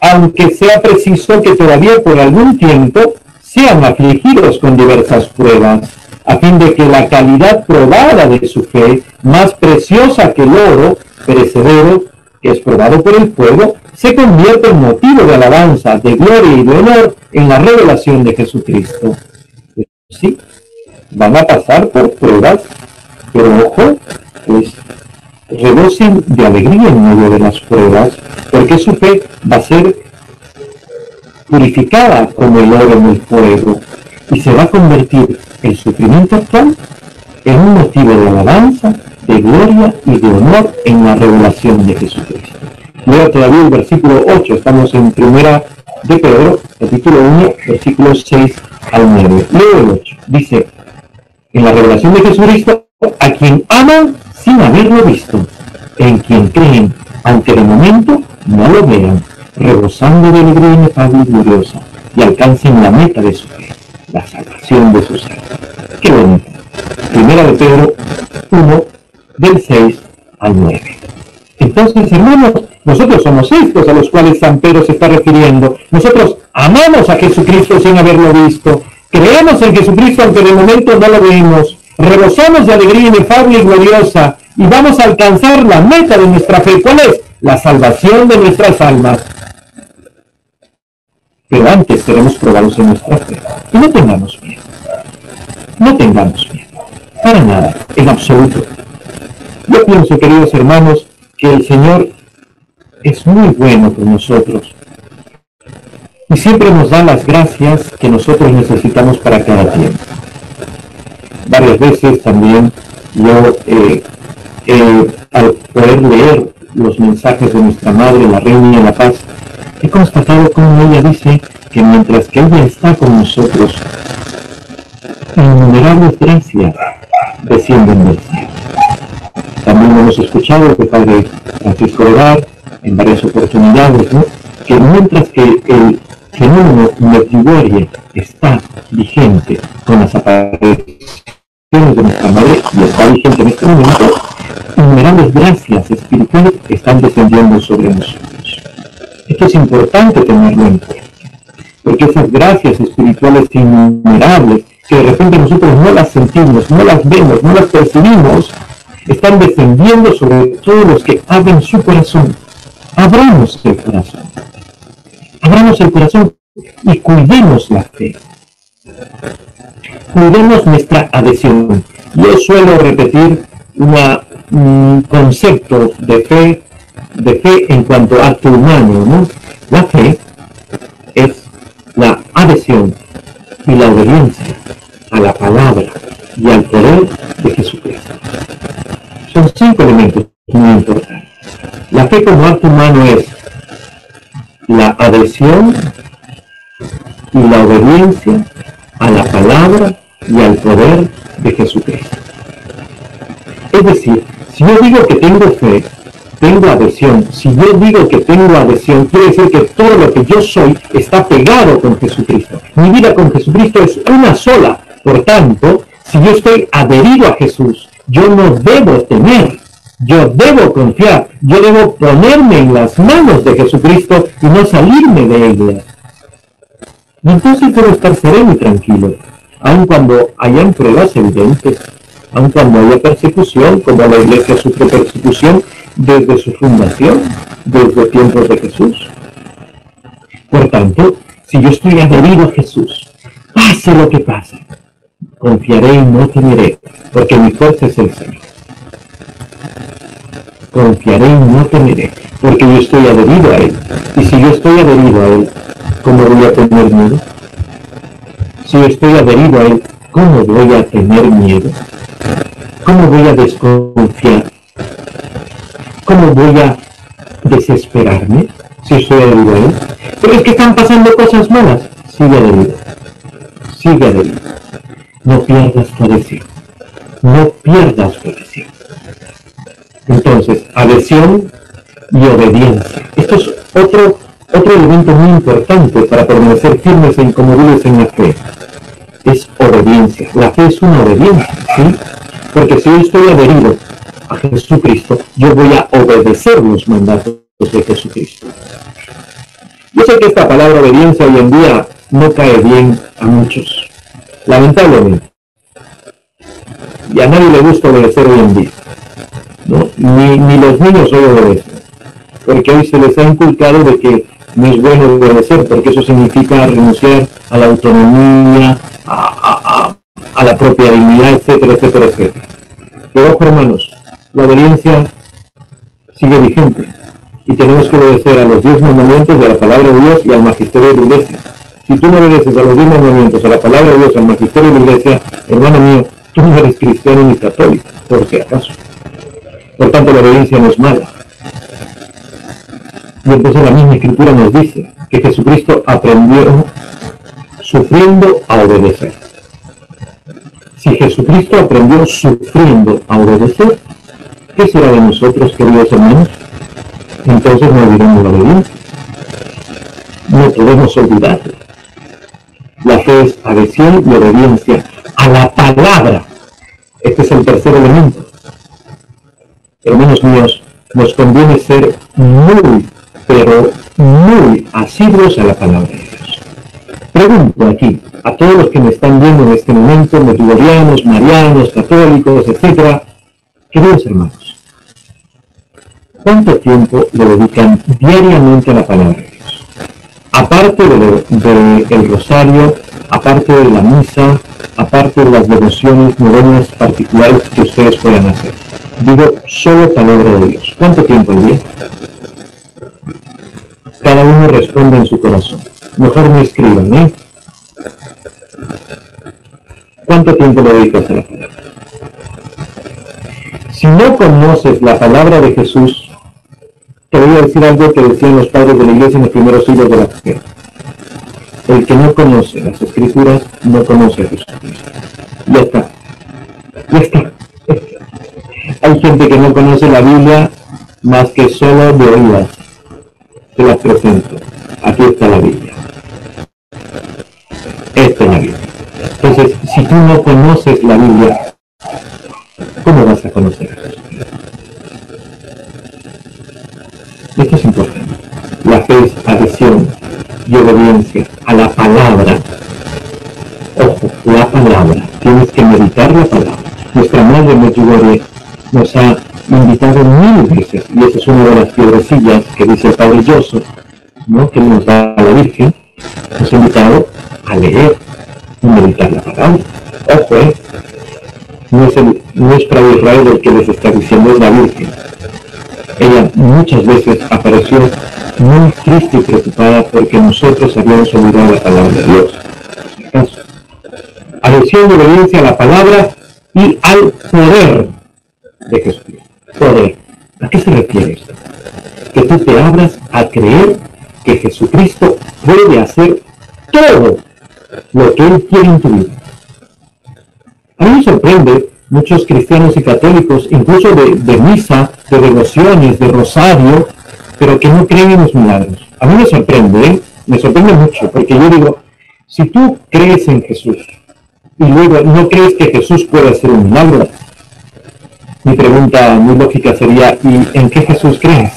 aunque sea preciso que todavía por algún tiempo sean afligidos con diversas pruebas, a fin de que la calidad probada de su fe, más preciosa que el oro perecedero, que es probado por el fuego, se convierte en motivo de alabanza, de gloria y de honor en la revelación de Jesucristo. Sí, van a pasar por pruebas, pero ojo, pues rebocen de alegría en medio de las pruebas, porque su fe va a ser purificada como el oro en el fuego, y se va a convertir el sufrimiento actual en un motivo de alabanza, de gloria y de honor en la revelación de Jesucristo. Leo todavía el versículo 8, estamos en Primera de Pedro, capítulo 1, versículos 6 al 9. Leo el 8, dice, en la revelación de Jesucristo, a quien aman sin haberlo visto, en quien creen, aunque de momento no lo vean, rebosando de alegría inefable y gloriosa, y alcancen la meta de su fe, la salvación de sus almas. ¡Qué bonito! Primera de Pedro 1, del 6 al 9. Entonces, hermanos, nosotros somos estos a los cuales San Pedro se está refiriendo. Nosotros amamos a Jesucristo sin haberlo visto, creemos en Jesucristo aunque de momento no lo vemos, rebosamos de alegría inefable y gloriosa, y vamos a alcanzar la meta de nuestra fe. ¿Cuál es? La salvación de nuestras almas. Pero antes seremos probados en nuestra fe. Y no tengamos miedo. No tengamos miedo. Para nada, en absoluto. Yo pienso, queridos hermanos, que el Señor es muy bueno con nosotros. Y siempre nos da las gracias que nosotros necesitamos para cada tiempo. Varias veces también yo, al poder leer los mensajes de nuestra Madre, la Reina de la Paz, he constatado cómo ella dice que mientras que ella está con nosotros, innumerables gracias descienden del cielo. También hemos escuchado que Padre Francisco Orar en varias oportunidades, ¿no?, que mientras que el fenómeno Medjugorje está vigente con las apariciones de nuestra Madre, y está vigente en este momento, innumerables gracias espirituales están descendiendo sobre nosotros. Esto es importante tenerlo en cuenta, porque esas gracias espirituales innumerables, que de repente nosotros no las sentimos, no las vemos, no las percibimos, están descendiendo sobre todos los que abren su corazón. Abramos el corazón. Abramos el corazón y cuidemos la fe. Cuidemos nuestra adhesión. Yo suelo repetir un concepto de fe en cuanto a acto humano, ¿no? La fe es la adhesión y la obediencia a la palabra y al poder de Jesucristo. Son 5 elementos muy importantes. La fe como acto humano es la adhesión y la obediencia a la palabra y al poder de Jesucristo. Es decir, si yo digo que tengo fe, tengo adhesión. Si yo digo que tengo adhesión, quiere decir que todo lo que yo soy está pegado con Jesucristo. Mi vida con Jesucristo es una sola. Por tanto, si yo estoy adherido a Jesús, yo no debo temer, yo debo confiar, yo debo ponerme en las manos de Jesucristo y no salirme de ellas. Y entonces debo estar sereno y tranquilo, aun cuando hayan pruebas evidentes, aun cuando haya persecución, como la Iglesia sufre persecución desde su fundación, desde tiempos de Jesús. Por tanto, si yo estoy adherido a Jesús, pase lo que pase, confiaré y no temeré, porque mi fuerza es el Señor. Confiaré y no temeré, porque yo estoy adherido a Él. Y si yo estoy adherido a Él, ¿cómo voy a tener miedo? Si yo estoy adherido a Él, ¿cómo voy a tener miedo? ¿Cómo voy a desconfiar? ¿Cómo voy a desesperarme si estoy adherido a Él? Pero es que están pasando cosas malas. Sigue adherido. Sigue adherido. No pierdas tu adhesión. No pierdas tu adhesión. Entonces, adhesión y obediencia. Esto es otro elemento muy importante para permanecer firmes e inconmovibles en la fe. Es obediencia. La fe es una obediencia, ¿sí? Porque si yo estoy adherido a Jesucristo, yo voy a obedecer los mandatos de Jesucristo. Yo sé que esta palabra obediencia hoy en día no cae bien a muchos, lamentablemente. Y a nadie le gusta obedecer hoy en día, ¿no? Ni los niños hoy obedecen. porque hoy se les ha inculcado de que no es bueno obedecer, porque eso significa renunciar a la autonomía, a la propia dignidad, etcétera, etcétera, etcétera. Pero ojo, hermanos, la obediencia sigue vigente y tenemos que obedecer a los 10 mandamientos de la palabra de Dios y al magisterio de la Iglesia. Si tú no obedeces a los 10 mandamientos, a la palabra de Dios, al magisterio de la Iglesia, hermano mío, tú no eres cristiano ni católico, por si acaso. Por tanto, la obediencia no es mala. Y entonces la misma Escritura nos dice que Jesucristo aprendió sufriendo a obedecer. Si Jesucristo aprendió sufriendo a obedecer, ¿qué será de nosotros, queridos hermanos? Entonces no olvidemos la obediencia. No podemos olvidarlo. La fe es adhesión y obediencia a la palabra. Este es el tercer elemento. Hermanos míos, nos conviene ser muy, pero muy asiduos a la palabra de Dios. Pregunto aquí a todos los que me están viendo en este momento, medjugorrianos, marianos, católicos, etc. Queridos hermanos, ¿cuánto tiempo le dedican diariamente a la palabra de Dios? Aparte del rosario, aparte de la misa, aparte de las devociones novenas particulares que ustedes puedan hacer. Digo, solo palabra de Dios. ¿Cuánto tiempo al día? Cada uno responde en su corazón. Mejor me escriban, ¿eh? ¿Cuánto tiempo le dedicas a la palabra? Si no conoces la palabra de Jesús, te voy a decir algo que decían los padres de la iglesia en los primeros siglos de la fe. El que no conoce las Escrituras, no conoce a Jesucristo. Ya está. Ya está. Hay gente que no conoce la Biblia más que solo de oídas. Te la presento. Aquí está la Biblia. Esta es la Biblia. Entonces, si tú no conoces la Biblia, ¿cómo vas a conocer a Jesucristo? Esto es importante. La fe es adhesión y obediencia a la palabra. Ojo, la palabra. Tienes que meditar la palabra. Nuestra madre Medjugorje nos ha invitado 1000 veces, y esa es una de las piedrecillas que dice el Padre Yoso, ¿no?, que nos da la Virgen. Nos ha invitado a leer y meditar la palabra. Ojo, no es para Israel el que les está diciendo, es la Virgen. Ella muchas veces apareció muy triste y preocupada porque nosotros habíamos olvidado la palabra de Dios. Adhesión y obediencia a la palabra y al poder de Jesucristo. Poder. ¿A qué se refiere esto? Que tú te abras a creer que Jesucristo puede hacer todo lo que Él quiere en tu vida. A mí me sorprende muchos cristianos y católicos, incluso de misa, de devociones, de rosario, pero que no creen en los milagros. A mí me sorprende mucho, porque yo digo, si tú crees en Jesús y luego no crees que Jesús puede hacer un milagro, mi pregunta muy lógica sería, ¿y en qué Jesús crees?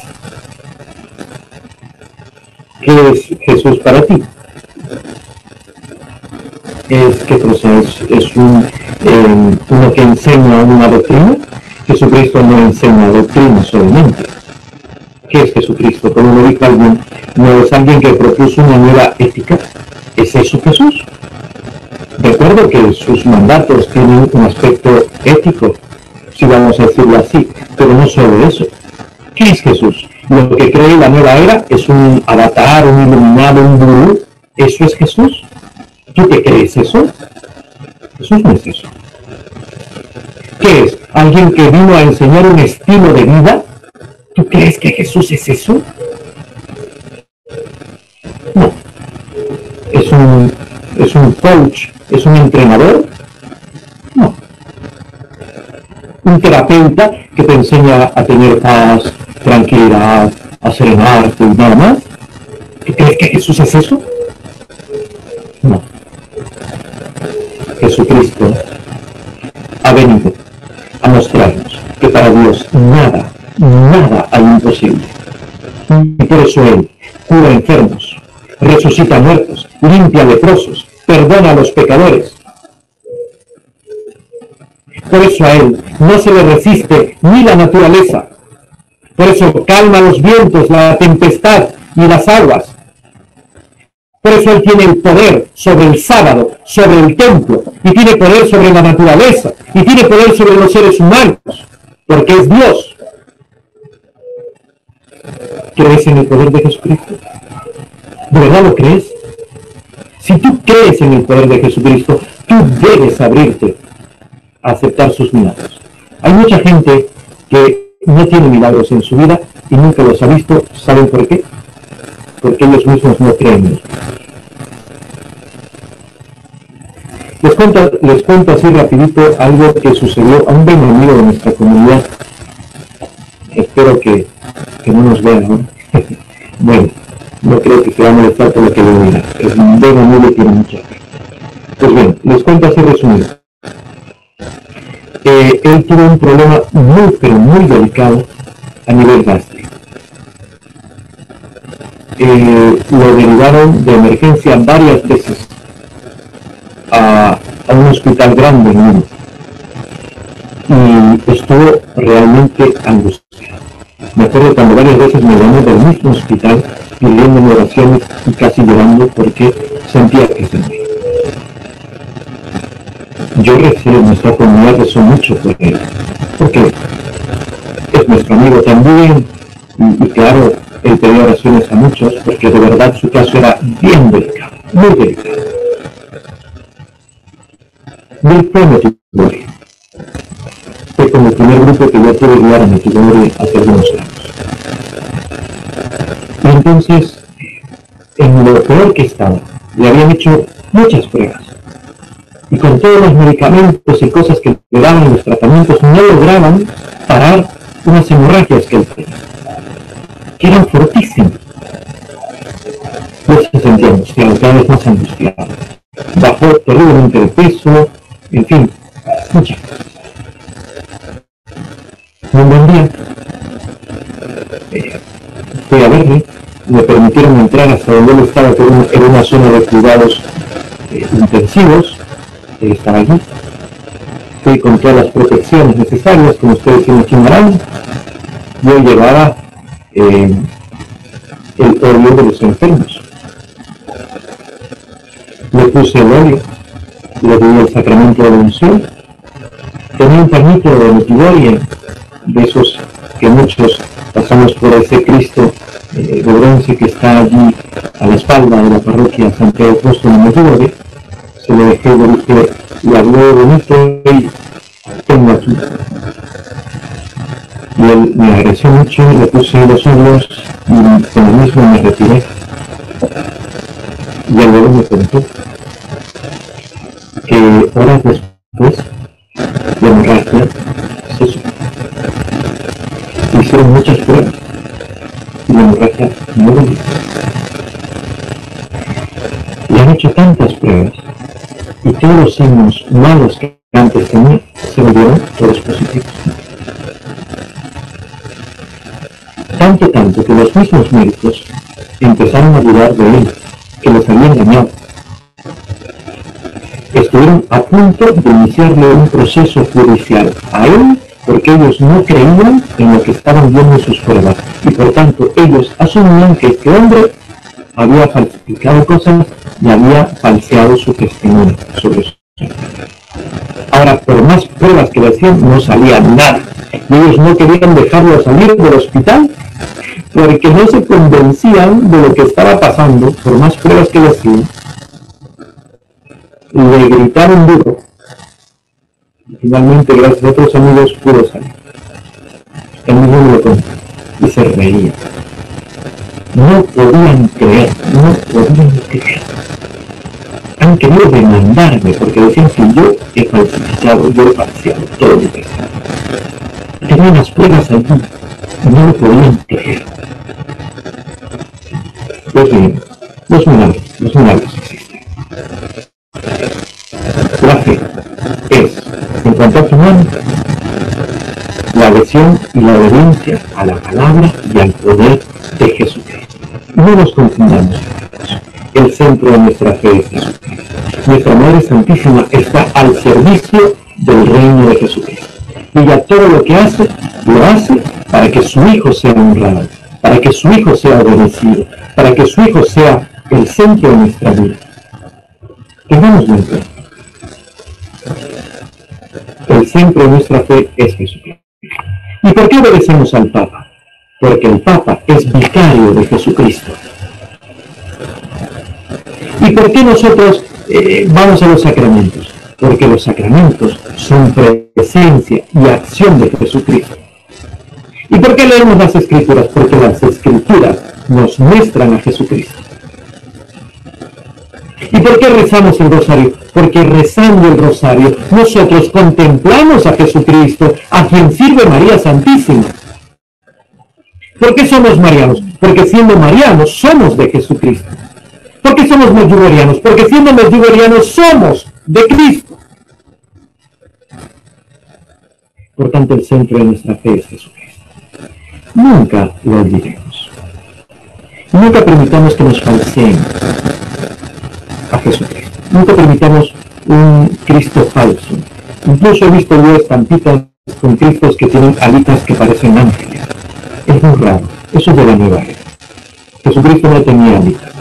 ¿Qué es Jesús para ti? ¿Es uno que enseña una doctrina? Jesucristo no enseña doctrina solamente. ¿Qué es Jesucristo? Como lo dijo alguien, no es alguien que propuso una nueva ética. ¿Es eso Jesús? Recuerdo que sus mandatos tienen un aspecto ético, si vamos a decirlo así, pero no solo eso. ¿Qué es Jesús? Lo que cree la nueva era es un avatar, un iluminado, un gurú. ¿Eso es Jesús? ¿Tú te crees eso? Jesús no es eso. ¿Qué es? ¿Alguien que vino a enseñar un estilo de vida? ¿Tú crees que Jesús es eso? No. ¿Es un coach? ¿Es un entrenador? No. ¿Un terapeuta que te enseña a tener paz, tranquilidad, a serenarte y nada más? ¿Tú crees que Jesús es eso? No. Jesucristo ha venido a mostrarnos que para Dios nada hay imposible. Y por eso Él cura enfermos, resucita muertos, limpia leprosos, perdona a los pecadores. Por eso a Él no se le resiste ni la naturaleza, Por eso calma los vientos, la tempestad y las aguas. Por eso Él tiene el poder sobre el sábado, sobre el templo, y tiene poder sobre la naturaleza, y tiene poder sobre los seres humanos, porque es Dios. ¿Crees en el poder de Jesucristo? ¿De verdad lo crees? Si tú crees en el poder de Jesucristo, tú debes abrirte a aceptar sus milagros. Hay mucha gente que no tiene milagros en su vida y nunca los ha visto. ¿Saben por qué? Porque ellos mismos no creen en él. Les cuento así rapidito algo que sucedió a un buen amigo de nuestra comunidad. Espero que no nos vean, ¿no? Bueno, no creo que se va a molestar por lo que le diga. Es un buen amigo y tiene mucha fe. Pues bien, les cuento así resumido. Él tuvo un problema muy delicado a nivel gástrico. Lo derivaron de emergencia varias veces a un hospital grande en Lima y estuvo realmente angustiado. Me acuerdo cuando varias veces me llamó del mismo hospital pidiéndome oraciones y casi llorando porque sentía que se moría. Yo refiero, nuestra comunidad rezó mucho por él, porque es nuestro amigo también, y claro, él pedía oraciones a muchos, porque de verdad su caso era bien delicado, muy delicado. Del fue Medjugorje. Fue como el primer grupo que yo pude guiar a Medjugorje hace algunos años. Y entonces, en lo peor que estaba, le habían hecho muchas pruebas. Y con todos los medicamentos y cosas que le daban los tratamientos, no lograban parar unas hemorragias que él tenía, que eran fortísimas. Pues se sentía angustiado, cada vez más angustiado. Bajó terriblemente de peso, en fin, muchas cosas. Un buen día, fui a verle, me permitieron entrar hasta donde él estaba, que era una zona de cuidados intensivos. Él estaba allí. Fui con todas las protecciones necesarias, como ustedes se imaginarán. Yo llevaba el óleo de los enfermos. Le puse el óleo, le di el sacramento de la unción. Tenía un pañito de Medjugorje, de esos que muchos pasamos por ese Cristo de bronce que está allí a la espalda de la parroquia Santiago Apóstol en Medjugorje. Se le dejé, le dije, le hablé bonito y tengo aquí. Y él me agradeció mucho, le puse los ojos y con lo mismo me retiré. Y luego me contó que horas después la hemorragia se supo. Hicieron muchas pruebas y la hemorragia no volvió. Le han hecho tantas pruebas y todos los signos malos que antes tenía se volvieron todos positivos. Tanto que los mismos médicos empezaron a dudar de él, que les había engañado. Estuvieron a punto de iniciarle un proceso judicial a él porque ellos no creían en lo que estaban viendo en sus pruebas y por tanto ellos asumían que este hombre había falsificado cosas y había falseado su testimonio sobre su enfermedad. Ahora, por más pruebas que le hacían, no salía nada. Y ellos no querían dejarlo salir del hospital porque no se convencían de lo que estaba pasando, por más pruebas que le hacían. Le gritaron duro. Y finalmente, gracias a otros amigos, pudo salir. Él mismo me lo contó y se reía. No podían creer. Han querido demandarme porque decían que yo he falsificado, yo he falseado todo lo que tenía unas pruebas allí y no lo podían creer. Pues bien, los milagros existen. La fe es, en cuanto a su mano, la adhesión y la obediencia a la palabra y al poder de Jesucristo. No nos confundamos. El centro de nuestra fe es Jesucristo. Nuestra Madre Santísima está al servicio del reino de Jesucristo. Y ella todo lo que hace, lo hace para que su Hijo sea honrado, para que su Hijo sea obedecido, para que su Hijo sea el centro de nuestra vida. Tengámoslo en cuenta. El centro de nuestra fe es Jesucristo. ¿Y por qué obedecemos al Papa? Porque el Papa es vicario de Jesucristo. ¿Y por qué nosotros vamos a los sacramentos? Porque los sacramentos son presencia y acción de Jesucristo. ¿Y por qué leemos las Escrituras? Porque las Escrituras nos muestran a Jesucristo. ¿Y por qué rezamos el rosario? Porque rezando el rosario nosotros contemplamos a Jesucristo, a quien sirve María Santísima. ¿Por qué somos marianos? Porque siendo marianos somos de Jesucristo. ¿Por qué somos medjugorrianos? Porque siendo medjugorrianos somos de Cristo. Por tanto, el centro de nuestra fe es Jesucristo. Nunca lo olvidemos. Nunca permitamos que nos falseen a Jesucristo. Nunca permitamos un Cristo falso. Incluso he visto yo estampitas con Cristos que tienen alitas que parecen ángeles. Es muy raro. Eso es de la nueva era. Jesucristo no tenía alitas.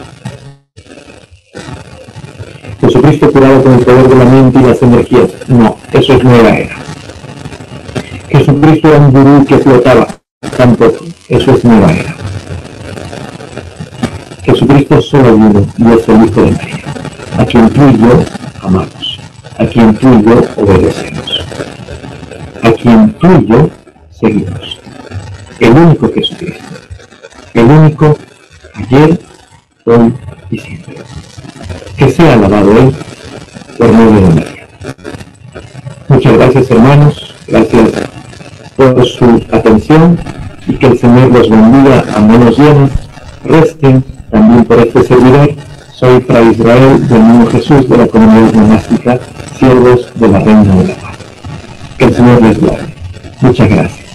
Jesucristo curaba con el poder de la mente y las energías. No, eso es nueva era. Jesucristo era un gurú que flotaba. Tampoco, eso es nueva era. Jesucristo solo uno y es el Hijo de María, a quien tú y yo amamos, a quien tú y yo obedecemos, a quien tú y yo seguimos. El único Jesucristo, el único ayer, hoy y siempre. Que sea alabado Él por medio de María. Muchas gracias, hermanos, gracias por su atención y que el Señor los bendiga a manos llenas. Resten también por este servidor. Soy Fray Israel del Niño Jesús de la Comunidad Monástica, siervos de la Reina de la Paz. Que el Señor les guarde. Muchas gracias.